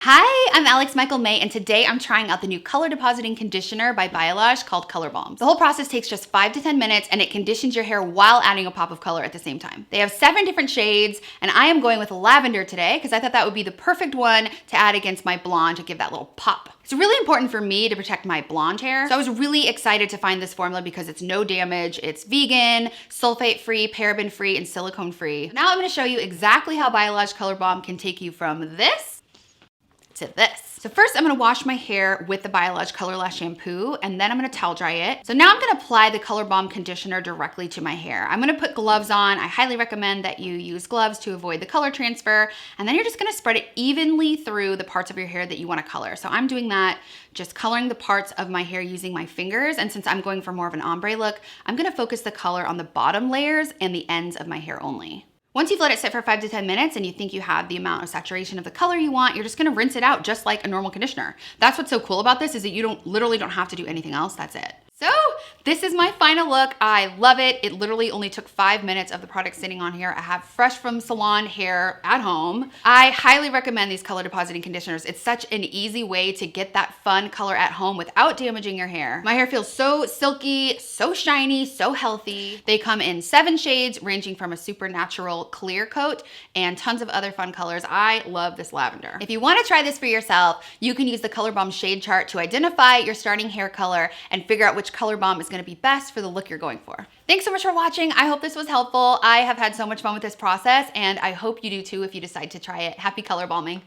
Hi, I'm Alex Michael May, and today I'm trying out the new color depositing conditioner by Biolage called ColorBalm. The whole process takes just 5 to 10 minutes, and it conditions your hair while adding a pop of color at the same time. They have 7 different shades, and I am going with lavender today because I thought that would be the perfect one to add against my blonde to give that little pop. It's really important for me to protect my blonde hair, so I was really excited to find this formula because it's no damage, it's vegan, sulfate-free, paraben-free, and silicone-free. Now I'm going to show you exactly how Biolage ColorBalm can take you from this to this. So first I'm gonna wash my hair with the Biolage Color Lash shampoo, and then I'm gonna towel dry it. So now I'm gonna apply the ColorBalm conditioner directly to my hair. I'm gonna put gloves on. I highly recommend that you use gloves to avoid the color transfer, and then you're just gonna spread it evenly through the parts of your hair that you wanna color. So I'm doing that, just coloring the parts of my hair using my fingers, and since I'm going for more of an ombre look, I'm gonna focus the color on the bottom layers and the ends of my hair only. Once you've let it sit for 5 to 10 minutes and you think you have the amount of saturation of the color you want, you're just gonna rinse it out just like a normal conditioner. That's what's so cool about this, is that you literally don't have to do anything else, that's it. So this is my final look. I love it. It literally only took 5 minutes of the product sitting on here. I have fresh from salon hair at home. I highly recommend these color depositing conditioners. It's such an easy way to get that fun color at home without damaging your hair. My hair feels so silky, so shiny, so healthy. They come in 7 shades ranging from a super natural clear coat and tons of other fun colors. I love this lavender. If you want to try this for yourself, you can use the ColorBalm shade chart to identify your starting hair color and figure out which color balm is going to be best for the look you're going for. Thanks so much for watching. I hope this was helpful. I have had so much fun with this process, and I hope you do too if you decide to try it. Happy color balming.